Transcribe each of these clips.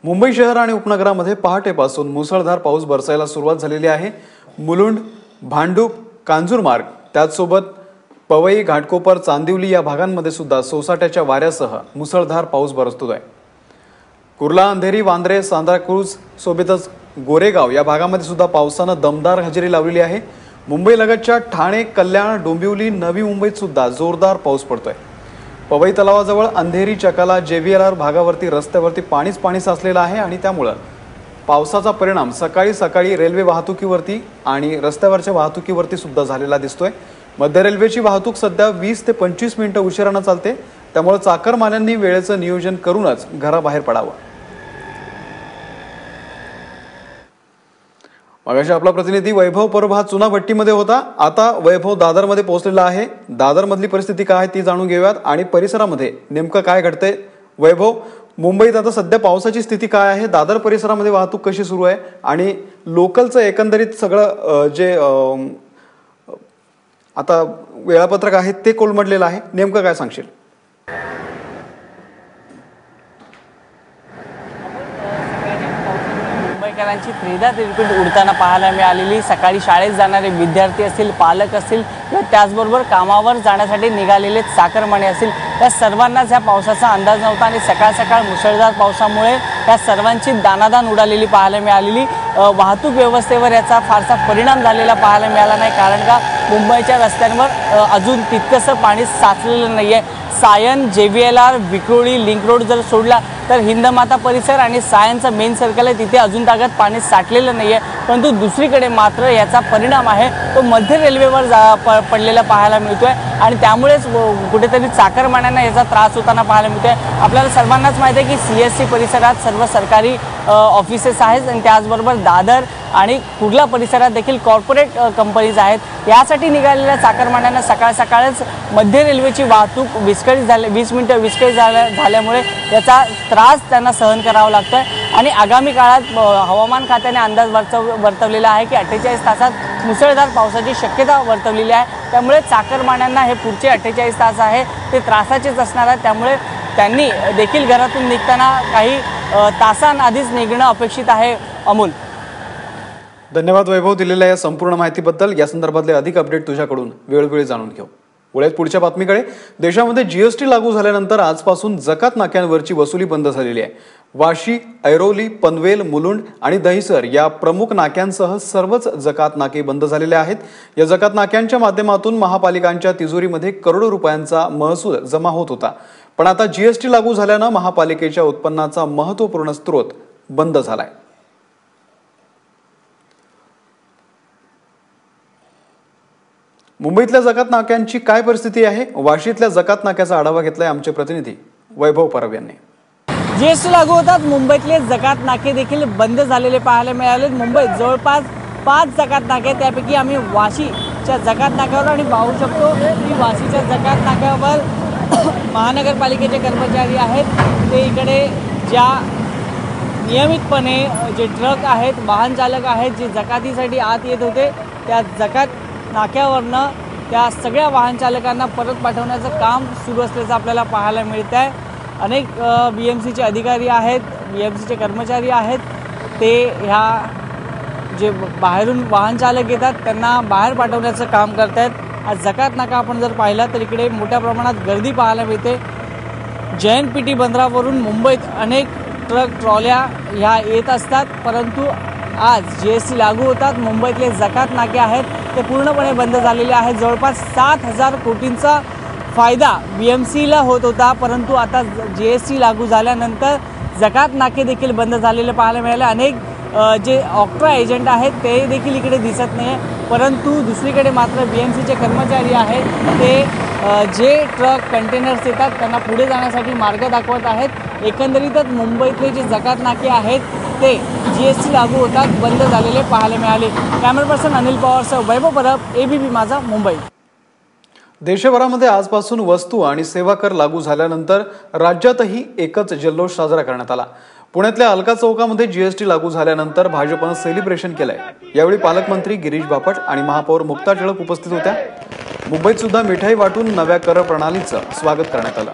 मुंबई शहर आणि उपनगरामध्ये पहाटेपासून मुसळधार पाऊस बरसायला सुरुवात झालेली आहे। मुलुंड, भांडूप, कांजूरमार्ग त्याचसोबत पवई, घाटकोपर, चांदिवली या भागांमध्ये सुद्धा सोसाट्याच्या वाऱ्यासह मुसळधार पाऊस बरसतोय। कुर्ला, अंधेरी, वांद्रे, सांताक्रूज सोबतच गोरेगाव या भागामध्ये सुद्धा पावसाने दमदार हजेरी लावलेली आहे। मुंबई लगतच्या ठाणे, कल्याण, डोंबिवली, नवी मुंबईत सुद्धा जोरदार पाऊस पडतोय। पवई तलावाजवळ अंधेरी, चकाला, JVLR भागावरती रस्त्यावरती पाणी साचलेलं आहे आणि त्यामुळे पावसाचा परिणाम सकाळी रेल्वे वाहतुकीवरती आणि रस्त्यावरच्या वाहतुकीवरती सुद्धा झालेला दिसतोय। मध्य रेल्वेची वाहतूक सध्या 20 ते 25 मिनिटं उशिराने चालते, त्यामुळे चाकरमान्यांनी वेळेचं नियोजन करूनच घराबाहेर पडावं। मगाशी आपला प्रतिनिधी वैभव परब हा चुनाभट्टीमध्ये होता। आता वैभव दादरमध्ये पोहोचलेला आहे। दादरमधली परिस्थिती काय आहे ती जाणून घेऊयात आणि परिसरामध्ये नेमकं काय घडतंय। वैभव, मुंबईत आता सध्या पावसाची स्थिती काय आहे, दादर परिसरामध्ये वाहतूक कशी सुरू आहे आणि लोकलचं एकंदरीत सगळं जे आता वेळापत्रक आहे ते कोलमडलेलं आहे, नेमकं काय सांगशील? मुंबईकरांची त्रिधा तिरपीट उडताना पाहायला मिळालेली। सकाळी शाळेत जाणारे विद्यार्थी असतील, पालक असतील किंवा त्याचबरोबर कामावर जाण्यासाठी निघालेले चाकरमाने असतील, त्या सर्वांनाच या पावसाचा अंदाज नव्हता आणि सकाळ मुसळधार पावसामुळे या सर्वांची दानादान उडालेली पाहायला मिळालेली। वाहतूक व्यवस्थेवर याचा फारसा परिणाम झालेला पाहायला मिळाला नाही, कारण का मुंबईच्या रस्त्यांवर अजून तितकंसं पाणी साचलेलं नाही आहे। Sion, JVLR, Vikhroli, link road जर सोडला तर हिंदमाता परिसर आणि सायनचं मेन सर्कल आहे, तिथे अजून तागत पाणी साठलेलं नाही आहे। परंतु दुसरीकडे मात्र याचा परिणाम आहे तो मध्य रेल्वेवर पडलेला पाहायला मिळतोय आणि त्यामुळेच कुठेतरी चाकरमान्यांना याचा त्रास होताना पाहायला मिळतोय। आपल्याला सर्वांनाच माहिती आहे की CST परिसरात सर्व सरकारी ऑफिसेस आहेत आणि त्याचबरोबर दादर आणि कुर्ला परिसरात देखील कॉर्पोरेट कंपनीज आहेत। यासाठी निघालेल्या चाकरमान्यांना सकाळच मध्य रेल्वेची वाहतूक 20 मिनिटं विस्कळीत झाल्यामुळे याचा त्रास त्यांना सहन करावा लागतोय आणि आगामी काळात हवामान खात्याने अंदाज वर्तवलेला आहे की 48 तासात मुसळधार पावसाची शक्यता वर्तवलेली आहे। त्यामुळे चाकरमान्यांना हे पुढचे 48 तास आहे ते त्रासाचेच असणार आहे। त्यामुळे त्यांनी देखील घरातून निघताना काही तासांआधीच निघणं अपेक्षित आहे। अमोल, धन्यवाद वैभव, दिलेल्या या संपूर्ण माहितीबद्दल। या संदर्भातले अधिक अपडेट तुझ्याकडून वेळोवेळी जाणून घेऊ। पुढच्या बातमीकडे, देशामध्ये GST लागू झाल्यानंतर आजपासून जकात नाक्यांवरची वसुली बंद झालेली आहे। वाशी, ऐरोली, पनवेल, मुलुंड आणि दहिसर या प्रमुख नाक्यांसह सर्वच जकात नाके बंद झालेले आहेत। या जकात नाक्यांच्या माध्यमातून महापालिकांच्या तिजोरीमध्ये करोडो रुपयांचा महसूल जमा होत होता, पण आता GST लागू झाल्यानं महापालिकेच्या उत्पन्नाचा महत्त्वपूर्ण स्रोत बंद झालाय। मुंबईतल्या जकात नाक्यांची काय परिस्थिती आहे, वाशीतल्या जकात नाक्याचा आढावा घेतलाय आमचे प्रतिनिधी वैभव परब यांनी। GST लागू होतात मुंबईतले जकात नाके देखील बंद झालेले पाहायला मिळाले। मुंबईत जवळपास 5 जकात नाके, त्यापैकी आम्ही वाशीच्या जकात नाक्यावर आणि पाहू शकतो की वाशीच्या जकात नाक्यावर महानगरपालिकेचे कर्मचारी आहेत, ते इकडे ज्या नियमितपणे जे ट्रक आहेत, वाहन चालक आहेत, जे जकातीसाठी आत येत होते, त्या जकात नाक्यावरनं त्या सगळ्या वाहन चालकांना परत पाठवण्याचं काम सुरू असल्याचं आपल्याला पाहायला मिळत आहे। अनेक BMCचे अधिकारी आहेत, BMCचे कर्मचारी आहेत, ते ह्या जे बाहेरून वाहन चालक येतात त्यांना बाहेर पाठवण्याचं काम करत आहेत। आज जकात नाका आपण जर पाहिला तर इकडे मोठ्या प्रमाणात गर्दी पाहायला मिळते। JNPT बंदरावरून मुंबईत अनेक ट्रक, ट्रॉल्या ह्या येत असतात, परंतु आज GST लागू होतात मुंबईतले जकात नाके आहेत ते पूर्णपणे बंद झालेले आहेत। जवळपास 7,000 कोटींचा फायदा BMCला होत होता, परंतु आता GST लागू झाल्यानंतर जकात नाके देखील बंद झालेले पाहायला मिळाले। अनेक जे ऑक्ट्रा एजंट आहेत ते देखील इकडे दिसत नाही, परंतु दुसरीकडे मात्र BMCचे कर्मचारी आहेत ते जे ट्रक, कंटेनर्स येतात त्यांना पुढे जाण्यासाठी मार्ग दाखवत आहेत। एकंदरीतच मुंबईतले जे जकात नाके आहेत ते GST लागू होतात बंद झालेले पाहायला मिळाले। कॅमेरा पर्सन अनिल पवारसह वैभव परब, ABP माझा, मुंबई। देशभरामध्ये आजपासून वस्तू आणि सेवा कर लागू झाल्यानंतर राज्यातही एकच जल्लोष साजरा करण्यात आला। पुण्यातल्या अलका चौकामध्ये GST लागू झाल्यानंतर भाजपनं सेलिब्रेशन केलंय। यावेळी पालकमंत्री गिरीश बापट आणि महापौर मुक्ता टिळक उपस्थित होत्या। मुंबईत सुद्धा मिठाई वाटून नव्या कर प्रणालीचं स्वागत करण्यात आलं।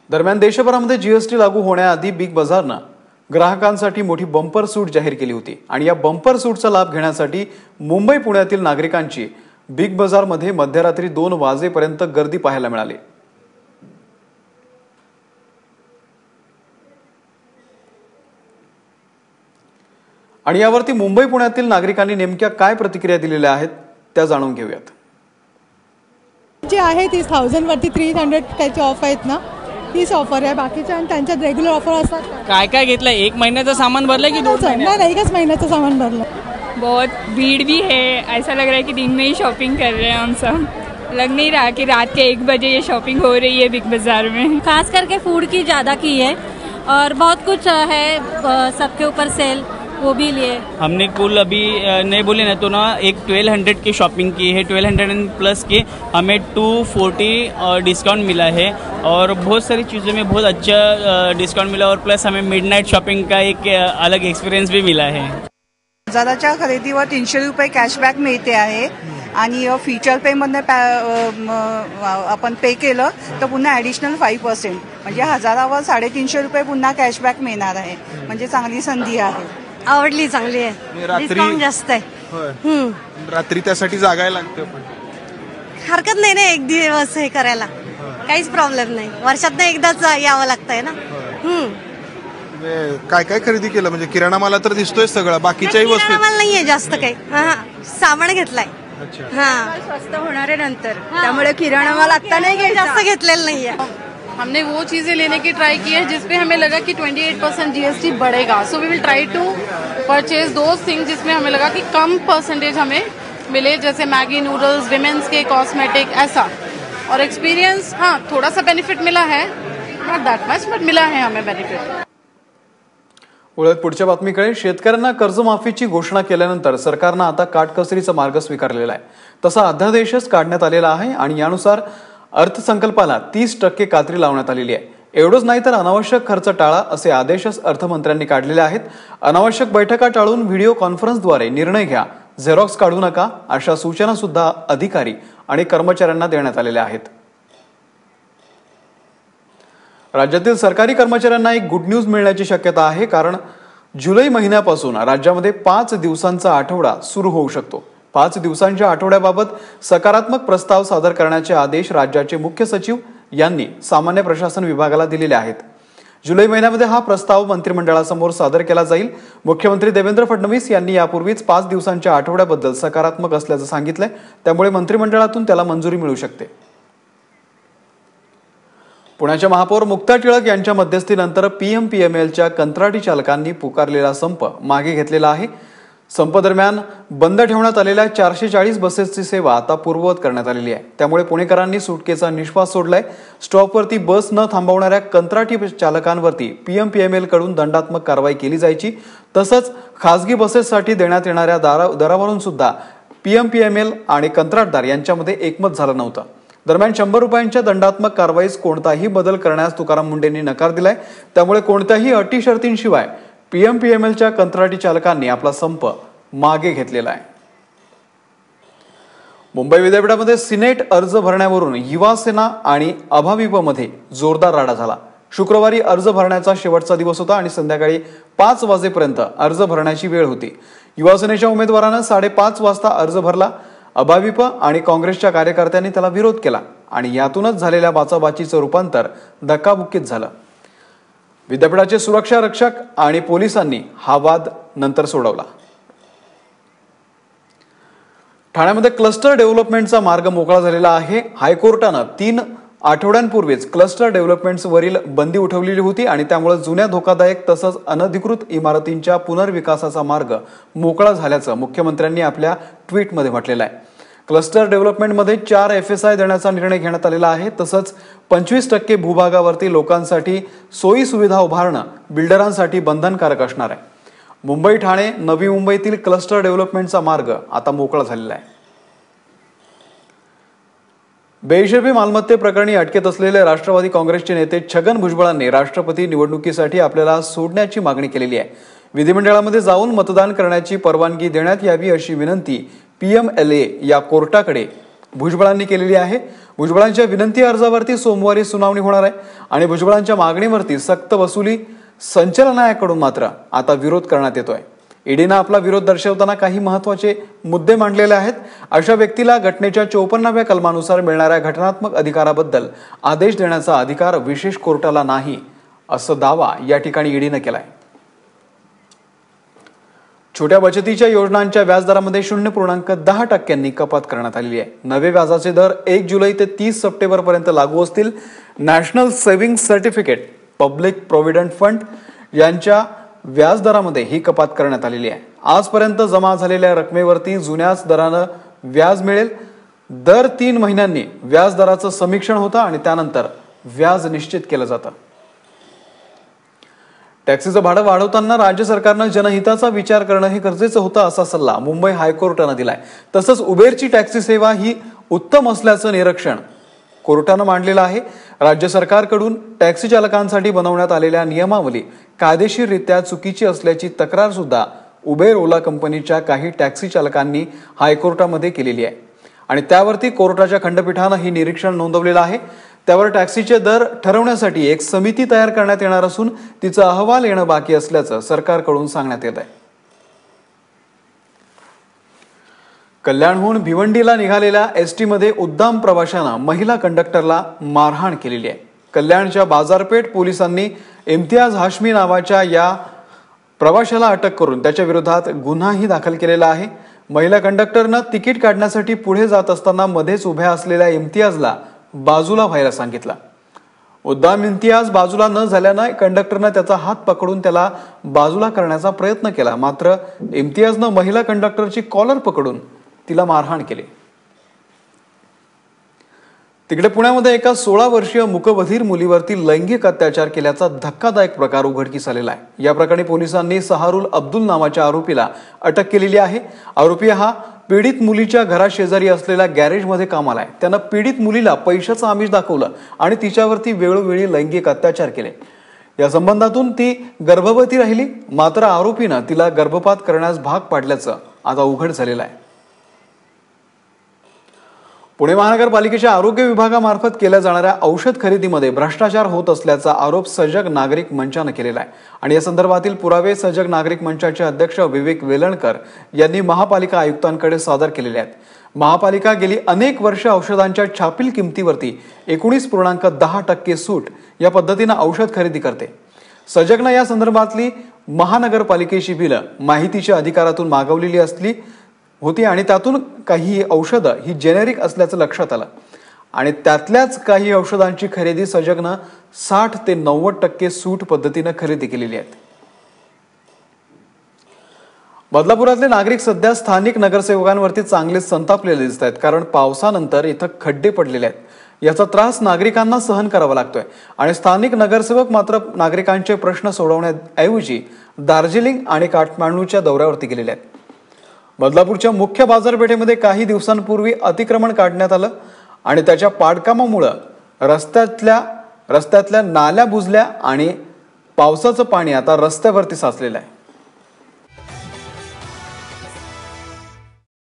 दरम्यान देशभरामध्ये जीएसटी लागू होण्याआधी बिग बाजारनं ग्राहकांसाठी मोठी बंपर सूट जाहीर केली होती आणि या बंपर सूटचा लाभ घेण्यासाठी मुंबई पुण्यातील नागरिकांची बिग बाजारमध्ये मध्यरात्री 2 वाजेपर्यंत गर्दी पाहायला मिळाली। आणि यावरती मुंबई पुण्यातील नागरिकांनी नेमक्या काय प्रतिक्रिया दिलेल्या आहेत त्या जाणून घेऊयात। जे आहे ती 1000 वरती 300 त्याची ऑफर आहेत ना, तीच ऑफर आहे। बाकीच्या आणि त्यांच्यात रेग्युलर ऑफर असतात। काय काय घेतलं? 1 महिन्याचं सामान भरलं की 2 महिन्याचं? नाही, 1च महिन्याचं सामान भरलं। बहुत भीड़ भी है, ऐसा लग रहा है कि दिन में ही शॉपिंग कर रहे हैं हम सब। लग नहीं रहा कि रात के 1 बजे ये शॉपिंग हो रही है बिग बाजार में। खास करके फूड की ज़्यादा की है और बहुत कुछ है सबके ऊपर सेल, वो भी लिए। हमने कुल अभी नहीं बोले ना तो ना एक 1200 की शॉपिंग की है, 1200 प्लस की हमें 240 डिस्काउंट मिला है और बहुत सारी चीज़ों में बहुत अच्छा डिस्काउंट मिला और प्लस हमें मिडनाइट शॉपिंग का एक अलग एक्सपिरियन्स भी मिला है। बाजाराच्या खरेदीवर 300 रुपये कॅशबॅक मिळते आहे आणि फीचर पेमधनं आपण पे केलं तर पुन्हा ॲडिशनल 5% म्हणजे 1000वर 350 रुपये पुन्हा कॅशबॅक मिळणार आहे। म्हणजे चांगली संधी आहे। आवडली, चांगली आहे, डिस्काउंट जास्त आहे। रात्री त्यासाठी जागायला लागतं पण हरकत नाही ना, 1 दिवस हे करायला काहीच प्रॉब्लेम नाही। वर्षातनं एकदाच यावं लागतंय ना। काय काय खरेदी केलं? म्हणजे किराणा माला तर दिसतोय सगळं, बाकीच्याही वस्तू मला नाहीये जास्त काही। सामान घेतलाय। स्वस्त होणार आहे नंतर, त्यामुळे किराणा माल आता नाही जास्त घेतलेलं नाहीये। हमने वो चीज़ें लेने की ट्राई की है जिसपे हमें लगा कि 28% जीएसटी बढ़ेगा। So we will try to purchase those things जिसमें हमें लगा कि कम परसेंटेज हमें मिले, जैसे मैगी नूडल्स, विमेंस के कॉस्मेटिक, ऐसा। और एक्सपीरियंस थोड़ा सा बेनिफिट मिला है, नॉट दैट मच बट मिला है हमें बेनिफिट। वळत पुढच्या बातमीकडे। शेतकऱ्यांना कर्जमाफीची घोषणा केल्यानंतर सरकारनं आता काटकसरीचा मार्ग स्वीकारलेला आहे। तसा अध्यादेशच काढण्यात आलेला आहे आणि यानुसार अर्थसंकल्पाला 30% कात्री लावण्यात आलेली आहे। एवढंच नाही तर अनावश्यक खर्च टाळा असे आदेशच अर्थमंत्र्यांनी काढलेले आहेत। अनावश्यक बैठका टाळून व्हिडिओ कॉन्फरन्सद्वारे निर्णय घ्या, झेरॉक्स काढू नका अशा सूचना सुद्धा अधिकारी आणि कर्मचाऱ्यांना देण्यात आलेल्या आहेत। राज्यातील सरकारी कर्मचाऱ्यांना एक गुड न्यूज मिळण्याची शक्यता आहे, कारण जुलै महिन्यापासून राज्यामध्ये 5 दिवसांचा आठवडा सुरू होऊ शकतो। 5 दिवसांच्या आठवड्याबाबत सकारात्मक प्रस्ताव सादर करण्याचे आदेश राज्याचे मुख्य सचिव यांनी सामान्य प्रशासन विभागाला दिलेले आहेत। जुलै महिन्यामध्ये हा प्रस्ताव मंत्रिमंडळासमोर सादर केला जाईल। मुख्यमंत्री देवेंद्र फडणवीस यांनी यापूर्वीच 5 दिवसांच्या आठवड्याबद्दल सकारात्मक असल्याचं सांगितलंय, त्यामुळे मंत्रिमंडळातून त्याला मंजुरी मिळू शकते। पुण्याच्या महापौर मुक्ता टिळक यांच्या मध्यस्थीनंतर पीएमपीएमएलच्या कंत्राटी चालकांनी पुकारलेला संप मागे घेतलेला आहे। संप दरम्यान बंद ठेवण्यात आलेल्या 440 बसेसची सेवा आता पूर्ववत करण्यात आलेली आहे। त्यामुळे पुणेकरांनी सुटकेचा निश्वास सोडलाय। स्टॉपवरती बस न थांबवणाऱ्या कंत्राटी चालकांवरती पीएमपीएमएल कडून दंडात्मक कारवाई केली जायची। तसंच खासगी बसेससाठी देण्यात येणाऱ्या दरावरून सुद्धा पीएमपीएमएल आणि कंत्राटदार यांच्यामध्ये एकमत झालं नव्हतं। दरम्यान 100 रुपयांच्या दंडात्मक कारवाईस कोणताही बदल करण्यास तुकाराम मुंडेंनी नकार दिलाय। त्यामुळे कोणत्याही अटी शर्तींशिवाय पीएमपीएमएलच्या कंत्राटी चालकांनी आपला संप मागे घेतलेला आहे। मुंबई विद्यापीठामध्ये सिनेट अर्ज भरण्यावरून युवा सेना आणि अभाविपमध्ये जोरदार राडा झाला। शुक्रवारी अर्ज भरण्याचा शेवटचा दिवस होता आणि संध्याकाळी 5 वाजेपर्यंत अर्ज भरण्याची वेळ होती। युवा सेनेच्या उमेदवारानं 5:30 वाजता अर्ज भरला। अभाविप आणि काँग्रेसच्या कार्यकर्त्यांनी त्याला विरोध केला आणि यातूनच झालेल्या बाचाबाचीचं रूपांतर धक्काबुक्कीत झालं। विद्यापीठाचे सुरक्षा रक्षक आणि पोलिसांनी हा वाद नंतर सोडवला। ठाण्यामध्ये क्लस्टर डेव्हलपमेंटचा मार्ग मोकळा झालेला आहे। हायकोर्टानं 3 आठवड्यांपूर्वीच क्लस्टर डेव्हलपमेंट्सवरील बंदी उठवलेली होती आणि त्यामुळे जुन्या धोकादायक तसंच अनधिकृत इमारतींच्या पुनर्विकासाचा मार्ग मोकळा झाल्याचं मुख्यमंत्र्यांनी आपल्या ट्विटमध्ये म्हटलेलं आहे। क्लस्टर डेव्हलपमेंटमध्ये 4 FSI देण्याचा निर्णय घेण्यात आलेला आहे। तसंच 25% भूभागावरती लोकांसाठी सोयी सुविधा उभारणं बिल्डरांसाठी बंधनकारक असणार आहे। मुंबई ठाणे नवी मुंबईतील क्लस्टर डेव्हलपमेंटचा मार्ग आता मोकळा झालेला आहे। बेहिशेबी मालमत्तेप्रकरणी अटकेत असलेले राष्ट्रवादी काँग्रेसचे नेते छगन भुजबळांनी राष्ट्रपती निवडणुकीसाठी आपल्याला सोडण्याची मागणी केलेली आहे। विधिमंडळामध्ये जाऊन मतदान करण्याची परवानगी देण्यात यावी अशी विनंती PMLA या कोर्टाकडे भुजबळांनी केलेली आहे। भुजबळांच्या विनंती अर्जावरती सोमवारी सुनावणी होणार आहे आणि भुजबळांच्या मागणीवरती सक्त वसुली संचालनालयाकडून मात्र आता विरोध करण्यात येतोय। ईडीनं आपला विरोध दर्शवताना काही महत्त्वाचे मुद्दे मांडलेले आहेत। अशा व्यक्तीला घटनेच्या 54व्या कलमानुसार मिळणाऱ्या घटनात्मक अधिकाराबद्दल आदेश देण्याचा अधिकार विशेष कोर्टाला नाही, असं दावा या ठिकाणी ईडीनं केलाय। छोट्या बचतीच्या योजनांच्या व्याजदरामध्ये 0.10% कपात करण्यात आलेली आहे। नवे व्याजाचे दर 1 जुलै ते 30 सप्टेंबर पर्यंत लागू असतील। National saving certificate, public provident fund यांच्या व्याजदरामध्ये ही कपात करण्यात आलेली आहे। आजपर्यंत जमा झालेल्या रकमेवरती जुन्याच दरानं व्याज मिळेल। दर 3 महिन्यांनी व्याजदराचं समीक्षण होतं आणि त्यानंतर व्याज निश्चित केलं जातं। टॅक्सीचं भाडं वाढवताना राज्य सरकारनं जनहिताचा विचार करणं हे गरजेचं होतं, असा सल्ला मुंबई हायकोर्टानं दिलाय। तसंच उबेरची टॅक्सी सेवा ही उत्तम असल्याचं निरीक्षण कोर्टानं मांडलेलं आहे। राज्य सरकारकडून टॅक्सी चालकांसाठी बनवण्यात आलेल्या नियमावली कायदेशीररित्या चुकीची असल्याची तक्रार सुद्धा उबेर ओला कंपनीच्या काही टॅक्सी चालकांनी हायकोर्टामध्ये केलेली आहे आणि त्यावरती कोर्टाच्या खंडपीठानं ही निरीक्षण नोंदवलेलं आहे। त्यावर टॅक्सीचे दर ठरवण्यासाठी एक समिती तयार करण्यात येणार असून तिचा अहवाल येणं बाकी असल्याचं सरकारकडून सांगण्यात येत आहे। कल्याणहून भिवंडीला निघालेल्या एसटी मध्ये उद्दाम प्रवाशानं महिला कंडक्टरला मारहाण केलेली आहे। कल्याणच्या बाजारपेठ पोलिसांनी इम्तियाज हाशमी नावाच्या या प्रवाशाला अटक करून त्याच्या विरोधात गुन्हाही दाखल केलेला आहे। महिला कंडक्टरनं तिकीट काढण्यासाठी पुढे जात असताना मध्येच उभ्या असलेल्या इम्तियाजला बाजूला व्हायला सांगितलं। उद्दाम इम्तियाज बाजूला न झाल्यानं कंडक्टरनं त्याचा हात पकडून त्याला बाजूला करण्याचा प्रयत्न केला, मात्र इम्तियाजनं महिला कंडक्टरची कॉलर पकडून तिला मारहाण केली। तिकडे पुण्यामध्ये एका 16 वर्षीय मूकबधीर मुलीवरती लैंगिक अत्याचार केल्याचा धक्कादायक प्रकार उघडकीस आलेला आहे। या प्रकरणी पोलिसांनी सहारुल अब्दुल नावाच्या आरोपीला अटक केलेली आहे। आरोपी हा पीडित मुलीच्या घराशेजारी असलेल्या गॅरेजमध्ये कामाला आहे। त्यानं पीडित मुलीला पैशाचं आमिष दाखवलं आणि तिच्यावरती वेळोवेळी लैंगिक अत्याचार केले। या संबंधातून ती गर्भवती राहिली, मात्र आरोपीनं तिला गर्भपात करण्यास भाग पाडल्याचं आता उघड झालेलं आहे। पुणे महानगरपालिकेच्या आरोग्य विभागामार्फत केल्या जाणाऱ्या औषध खरेदीमध्ये भ्रष्टाचार होत असल्याचा आरोप सजग नागरिक मंचानं केलेला आहे आणि या संदर्भातील पुरावे सजग नागरिक मंचाचे अध्यक्ष विवेक वेलणकर यांनी महापालिका आयुक्तांकडे सादर केलेले आहेत। महापालिका गेली अनेक वर्ष औषधांच्या छापील किमतीवरती 19.10% सूट या पद्धतीनं औषध खरेदी करते। सजगनं या संदर्भातली महानगरपालिकेची बिलं माहितीच्या अधिकारातून मागवलेली असली होती आणि त्यातून काही औषधं ही जेनेरिक असल्याचं लक्षात आलं आणि त्यातल्याच काही औषधांची खरेदी सजगनं 60 ते 90% सूट पद्धतीनं खरेदी केलेली आहे। बदलापुरातले नागरिक सध्या स्थानिक नगरसेवकांवरती चांगले संतापलेले दिसत आहेत, कारण पावसानंतर इथं खड्डे पडलेले आहेत। याचा त्रास नागरिकांना सहन करावा लागतोय आणि स्थानिक नगरसेवक मात्र नागरिकांचे प्रश्न सोडवण्याऐवजी दार्जिलिंग आणि काठमांडूच्या दौऱ्यावरती गेलेले आहेत। बदलापूरच्या मुख्य बाजारपेठेमध्ये काही दिवसांपूर्वी अतिक्रमण काढण्यात आलं आणि त्याच्या पाडकामामुळे रस्त्यातल्या नाल्या बुजल्या आणि पावसाचं पाणी आता रस्त्यावरती साचलेलं आहे।